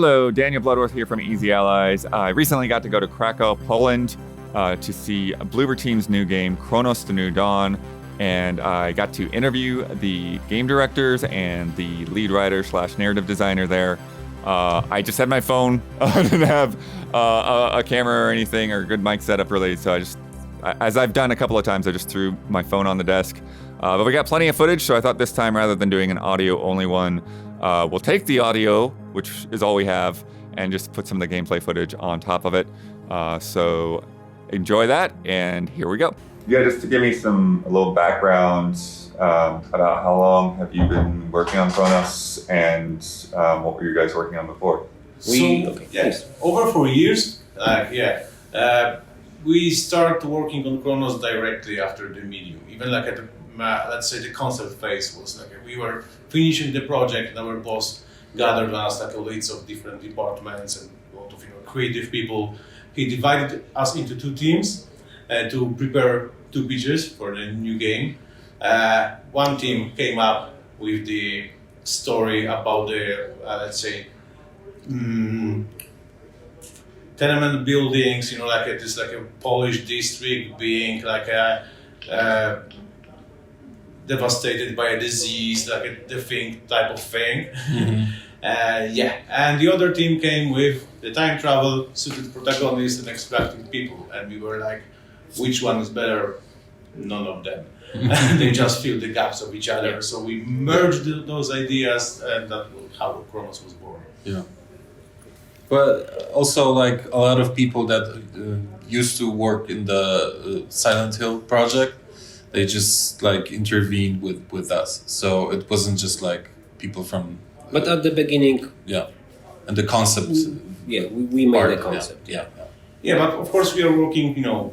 Hello, Daniel Bloodworth here from Easy Allies. I recently got to go to Krakow, Poland to see Bloober Team's new game, Cronos: The New Dawn, and I got to interview the game directors and the lead writer / narrative designer there. I just had my phone. I didn't have a camera or anything or a good mic setup really, so as I've done a couple of times, I just threw my phone on the desk. But we got plenty of footage, so I thought this time, rather than doing an audio-only one, we'll take the audio, which is all we have, and just put some of the gameplay footage on top of it. So enjoy that, and here we go. Yeah, just to give me a little background about how long have you been working on Cronos, and what were you guys working on before? Over 4 years. We started working on Cronos directly after the medium. Even like at the, let's say the concept phase was like we were finishing the project, and our boss gathered us like leads of different departments and a lot of creative people. He divided us into two teams to prepare two pitches for the new game. One team came up with the story about the let's say tenement buildings, like a Polish district being like a devastated by a disease, like the thing type of thing. Mm-hmm. And the other team came with the time travel, suited protagonists, and extracting people. And we were like, which one is better? None of them. They just fill the gaps of each other. So we merged those ideas, and that's how Cronos was born. Yeah. But also, like a lot of people that used to work in the Silent Hill project, they just like intervened with us. So it wasn't just like people from. But at the beginning, and the concept. We made the concept. Yeah, but of course we are working, in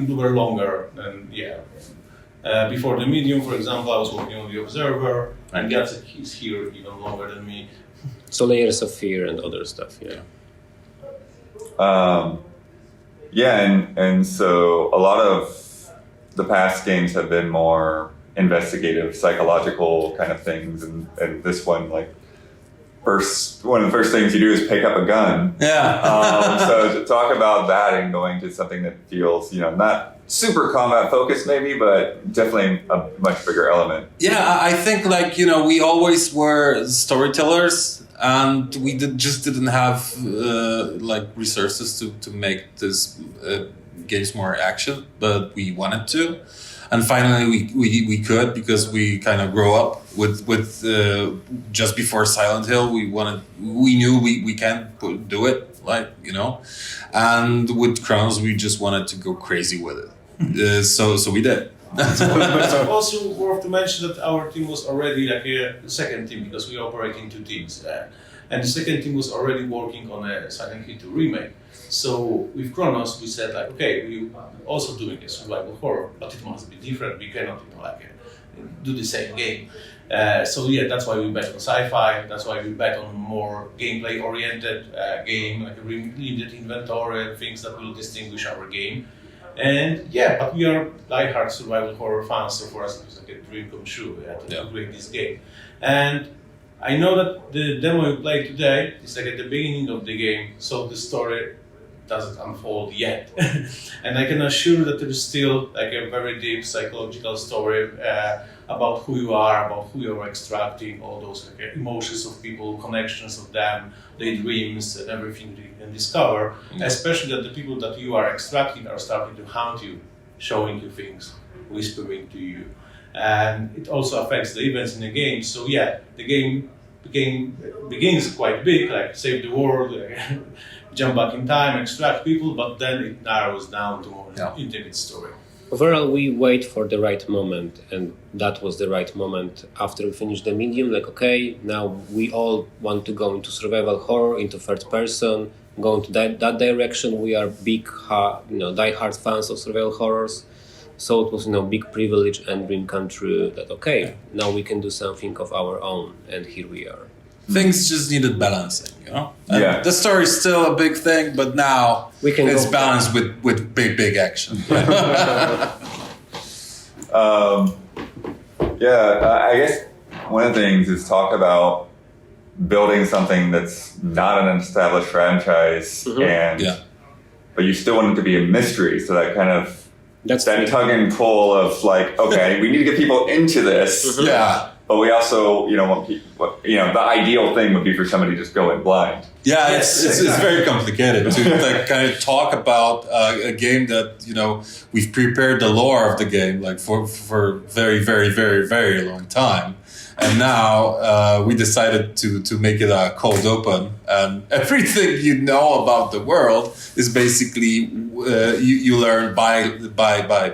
Bloober longer, and before the medium, for example, I was working on the Observer, and Jacek is here even longer than me. So Layers of Fear and other stuff, and so a lot of the past games have been more investigative, psychological kind of things, and this one, like, one of the first things you do is pick up a gun. Yeah. So to talk about that and going to something that feels, not super combat focused maybe, but definitely a much bigger element. Yeah, I think we always were storytellers, and we just didn't have resources to make this games more action, but we wanted to. And finally, we could, because we kind of grow up with just before Silent Hill. We knew we can do it, and with Cronos we just wanted to go crazy with it. So we did. But it's also worth to mention that our team was already like a second team, because we operate in two teams, and the second team was already working on a Silent Hill 2 remake. So with Cronos, we said we also doing a survival horror, but it must be different. We cannot, do the same game. That's why we bet on sci-fi. That's why we bet on more gameplay-oriented game, like a limited inventory and things that will distinguish our game. And but we are diehard survival horror fans, so for us it was like a dream come true to create this game. And I know that the demo you played today is like at the beginning of the game, so the story doesn't unfold yet. And I can assure that there is still like a very deep psychological story about who you are, about who you are extracting, all those emotions of people, connections of them, their dreams, and everything you can discover. Mm-hmm. Especially that the people that you are extracting are starting to haunt you, showing you things, whispering to you. And it also affects the events in the game. So the game begins quite big, like save the world, jump back in time, extract people, but then it narrows down to more intimate story. Overall, we wait for the right moment, and that was the right moment after we finished the medium. Now we all want to go into survival horror, into third person, go into that direction. We are big, die-hard fans of survival horrors. So it was, big privilege and dream come true that, now we can do something of our own, and here we are. Things just needed balancing, And the story is still a big thing, but now it's balanced with big action. I guess one of the things is talk about building something that's not an established franchise, but you still want it to be a mystery. So that kind of that tug and pull of like, okay, we need to get people into this. But we also, want people, the ideal thing would be for somebody to just go in blind. Yeah, it's very complicated to like kind of talk about a game that, we've prepared the lore of the game like for very, very, very, very long time. And now we decided to make it a cold open, and everything you know about the world is basically you learn by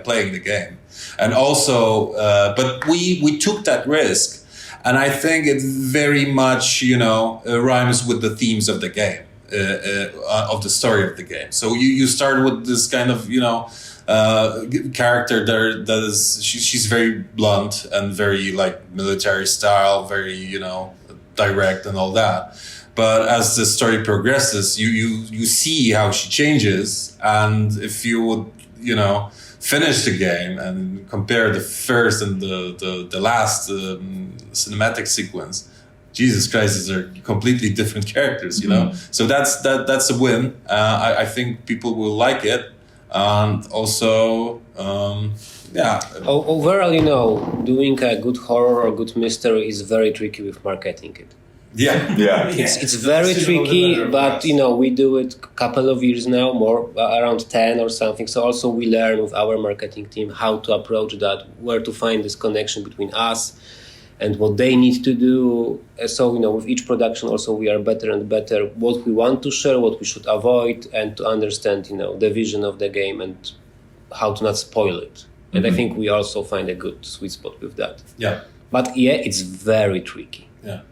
playing the game. And also, but we took that risk, and I think it very much rhymes with the themes of the game, of the story of the game. So you start with this kind of character that is she's very blunt and very like military style, very direct and all that. But as the story progresses, you see how she changes, and if you would finish the game and compare the first and the last cinematic sequence, Jesus Christ, these are completely different characters, So that's a win. I think people will like it. And also, Overall, doing a good horror or good mystery is very tricky with marketing it. It's very tricky, but we do it a couple of years now, more around 10 or something. So also we learn with our marketing team how to approach that, where to find this connection between us and what they need to do. So, with each production also we are better and better what we want to share, what we should avoid, and to understand, the vision of the game and how to not spoil it. And I think we also find a good sweet spot with that. Yeah. But it's very tricky. Yeah.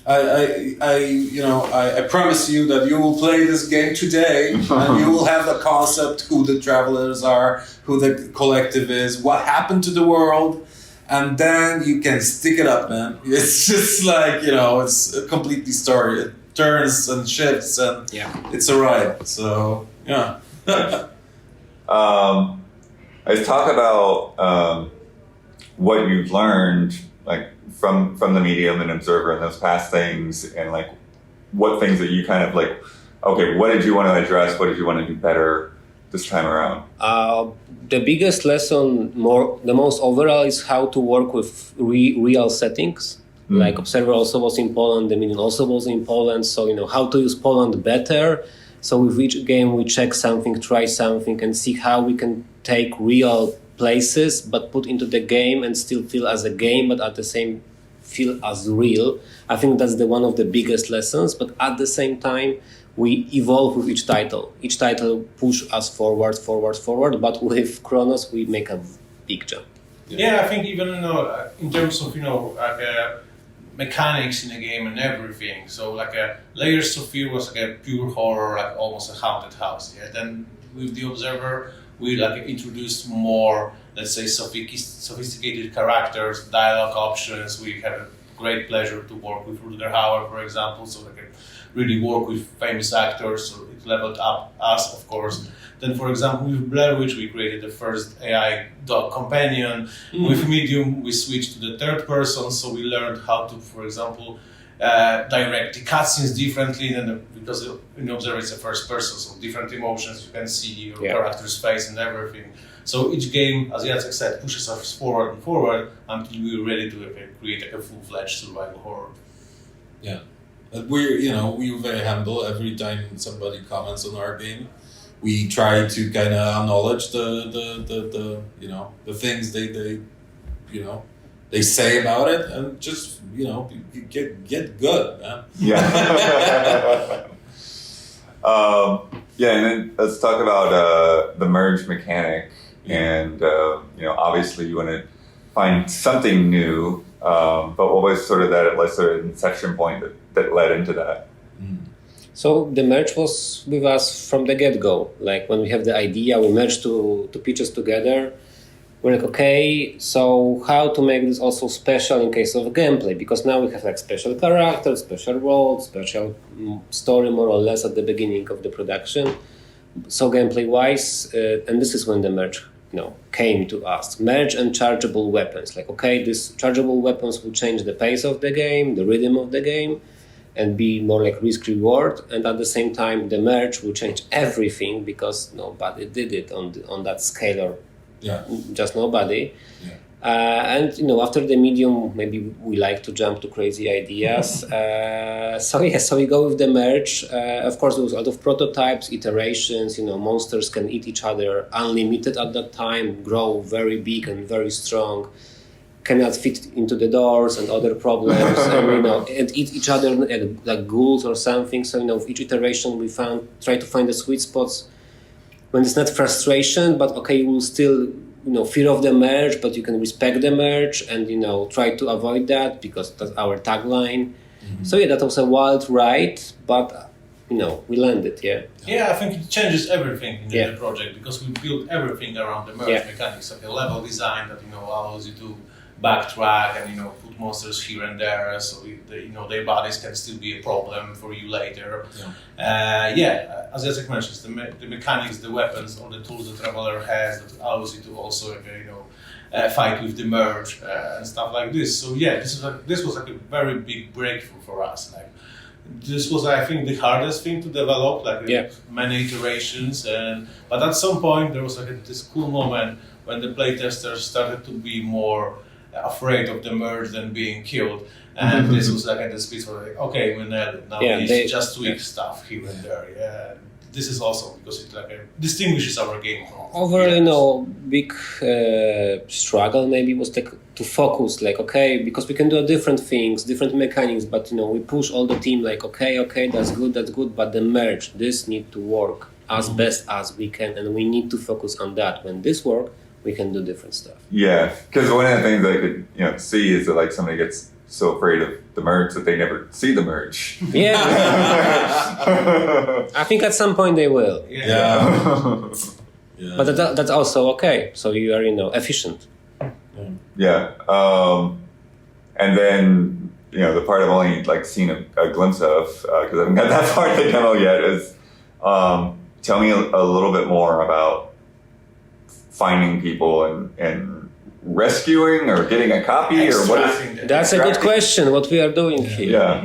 I promise you that you will play this game today and you will have the concept who the travelers are, who the collective is, what happened to the world. And then you can stick it up, man. It's just like, it's a completely story. It turns and shifts and it's a ride. So, yeah. Let's talk about what you've learned, like from the medium and observer and those past things, and like what things that you kind of like, okay, what did you want to address? What did you want to do better this time around? The biggest lesson, the most overall, is how to work with real settings. Like Observer also was in Poland, the Medium also was in Poland. So, how to use Poland better. So with each game we check something, try something, and see how we can take real places but put into the game and still feel as a game, but at the same feel as real. I think that's one of the biggest lessons. But at the same time, we evolve with each title. Each title push us forward. But with Cronos, we make a big jump. Yeah, I think even in terms of mechanics in the game and everything. So like Layers of Fear was like a pure horror, like almost a haunted house. Yeah. Then with the Observer, we like introduced more, let's say, sophisticated characters, dialogue options. We had a great pleasure to work with Rutger Hauer, for example. So like really work with famous actors, so it leveled up us, of course. Then, for example, with Blair Witch, we created the first AI dog companion. With Medium, we switched to the third person, so we learned how to, for example, direct the cutscenes differently because in Observer it's a first person, so different emotions, you can see your character's face and everything. So each game, as Jacek said, pushes us forward and forward until we're ready to create a full-fledged survival horror. Yeah. We're very humble. Every time somebody comments on our game, we try to kind of acknowledge the things they say about it, and just get good, man. Yeah. And then let's talk about the merge mechanic, and obviously you want to find something new, but what was sort of that inception point that led into that? So the merge was with us from the get-go. Like when we have the idea, we merge two pitches together. We're like, okay, so how to make this also special in case of gameplay? Because now we have like special characters, special world, special story more or less at the beginning of the production. So gameplay-wise, and this is when the merge came to us. Merge and chargeable weapons. Like, okay, these chargeable weapons will change the pace of the game, the rhythm of the game. and be more like risk reward, and at the same time the merge will change everything because nobody did it on that scale, or just nobody. And after the medium, maybe we like to jump to crazy ideas. So we go with the merge. Of course, there was a lot of prototypes, iterations. Monsters can eat each other unlimited at that time, grow very big and very strong, cannot fit into the doors and other problems, and eat each other like ghouls or something. So with each iteration we try to find the sweet spots when it's not frustration, but okay, you will still fear of the merge, but you can respect the merge and try to avoid that because that's our tagline. Mm-hmm. So that was a wild ride, but we landed. Yeah, I think it changes everything in the project because we build everything around the merge mechanics, like a level design that allows you to backtrack and put monsters here and there, so their bodies can still be a problem for you later. As Jacek mentions, the mechanics, the weapons, all the tools the Traveler has that allows you to also fight with the merge and stuff like this. So this was like a very big breakthrough for us. Like this was, I think, the hardest thing to develop, many iterations, but at some point there was this cool moment when the playtesters started to be more afraid of the merge than being killed, and this was at the speed where okay, we nailed it. Now we just tweak stuff here and there. This is awesome because it distinguishes our game from overall. Big struggle maybe was to focus, okay, because we can do different things, different mechanics, but we push all the team okay, that's good, but the merge, this need to work as best as we can, and we need to focus on that. When this works, we can do different stuff. Yeah, because one of the things I could see is that somebody gets so afraid of the merge that they never see the merge. Yeah. I think at some point they will. Yeah. But that's also okay. So you are efficient. Yeah. And then the part I've only seen a glimpse of because I haven't got that far in the demo yet is tell me a little bit more about finding people and rescuing or getting a copy or what is that's a good question what we are doing here.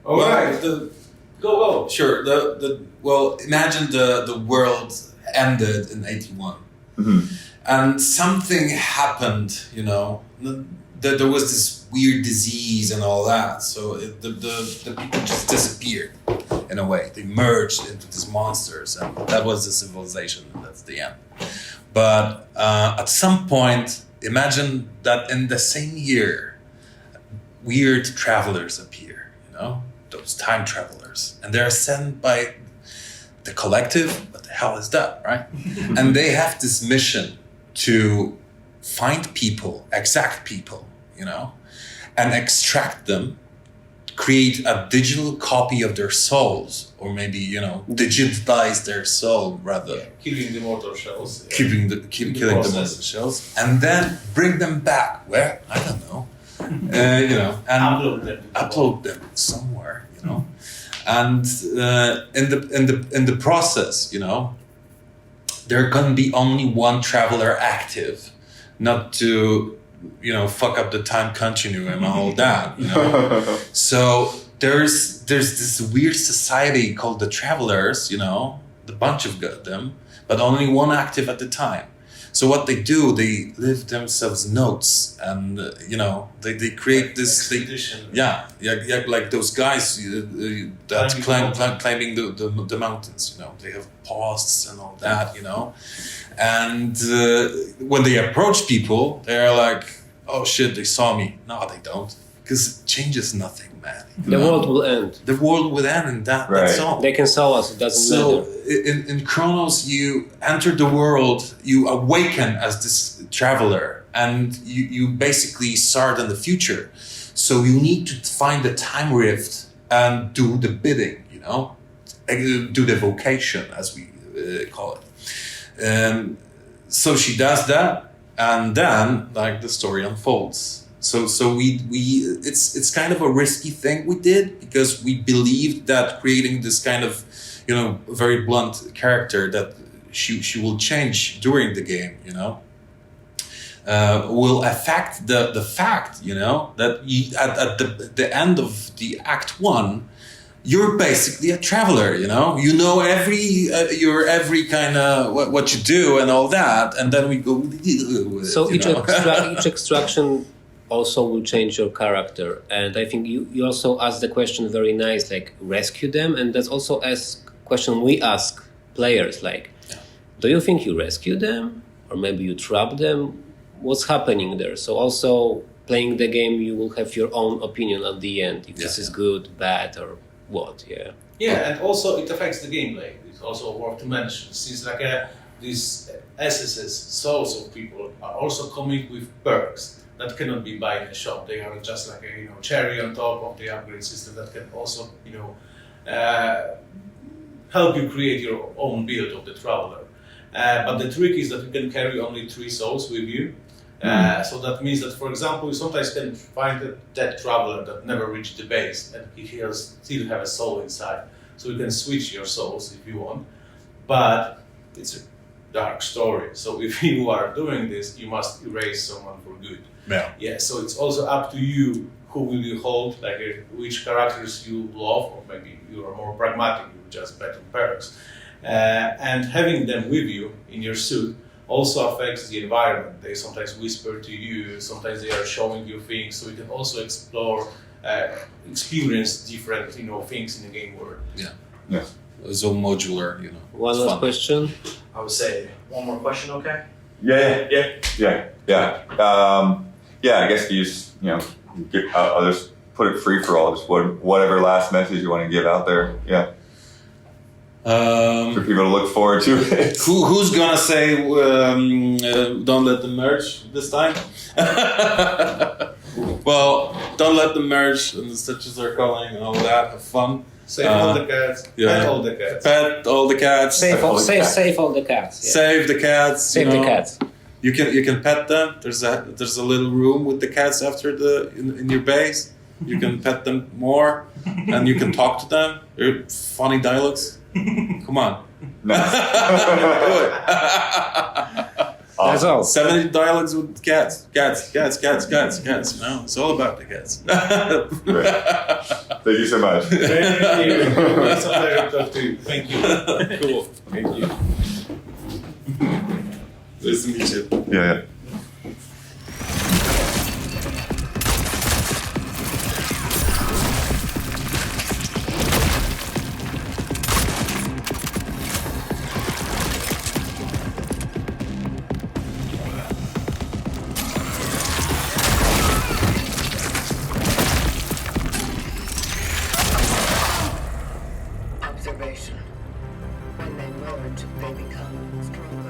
All right, go sure. Well, imagine the world ended in 81 and something happened, there was this weird disease and all that, so the people just disappeared in a way. They merged into these monsters, and that was the civilization. That's the end. But at some point, imagine that in the same year, weird travelers appear, those time travelers, and they're sent by the collective. What the hell is that, right? And they have this mission to find people, exact people, and extract them, create a digital copy of their souls, or maybe, digitize their soul rather. Killing the mortal shells. Killing the mortal shells. And then bring them back. Where? I don't know. And upload them somewhere, And in the process, there can be only one traveler active, not to fuck up the time continuum and all that, So there's this weird society called the Travelers, the bunch of them, but only one active at the time. So what they do, they leave themselves notes, and they create this. Like those guys that climbing the mountains. They have posts and all that. And when they approach people, they're like, "Oh shit, they saw me." No, they don't, because it changes nothing, man. The world will end. The world will end, and that's all. They can saw us. It doesn't matter. So in Cronos, you enter the world, you awaken as this traveler, and you basically start in the future. So you need to find the time rift and do the bidding. Do the vocation, as we call it. So she does that, and then the story unfolds. So we it's kind of a risky thing we did, because we believed that creating this kind of very blunt character that she will change during the game, will affect the fact, you know, that you, at the end of the Act 1, you're basically a traveler, you know your every kind of what you do and all that, and then we go with it, So each extraction also will change your character, and I think you also asked the question very nice, like rescue them, and that's also a question we ask players, like, do you think you rescue them, or maybe you trap them? What's happening there? So also playing the game, you will have your own opinion at the end, if this is good, bad, or what. Yeah, and also it affects the gameplay. It's also worth to mention, since like these SSS, souls of people, are also coming with perks that cannot be bought in a shop. They are just like a cherry on top of the upgrade system that can also help you create your own build of the traveler. But the trick is that you can carry only 3 souls with you. So that means that, for example, you sometimes can find a dead traveler that never reached the base and he still have a soul inside. So you can switch your souls if you want. But it's a dark story. So if you are doing this, you must erase someone for good. Yeah. So it's also up to you who will you hold, like which characters you love, or maybe you are more pragmatic, you just bet on perks. And having them with you in your suit also affects the environment. They sometimes whisper to you, sometimes they are showing you things, so you can also explore, experience different, things in the game world. Yeah. It's all modular, One last question. I would say one more question, okay? Yeah. I guess you just I'll just put it free for all. Just whatever last message you want to give out there. Yeah. For people to look forward to it. Who's gonna say don't let them merge this time? Well, don't let them merge, and the stitches are calling and all that. Have fun. Save all the cats. Pet all the cats. Pet all the cats. Save all the cats. Yeah. Save the cats. Save the cats. You can pet them. There's a little room with the cats after in your base. You can pet them more, and you can talk to them. They're funny dialogues. Come on. Nice. That's all. 70 dialogues with cats. Cats. It's all about the cats. Great. Thank you so much. Thank you. It's a pleasure to talk to you. Thank you. Cool. Thank you. Nice to meet you. Yeah. Observation. When they merge, they become stronger.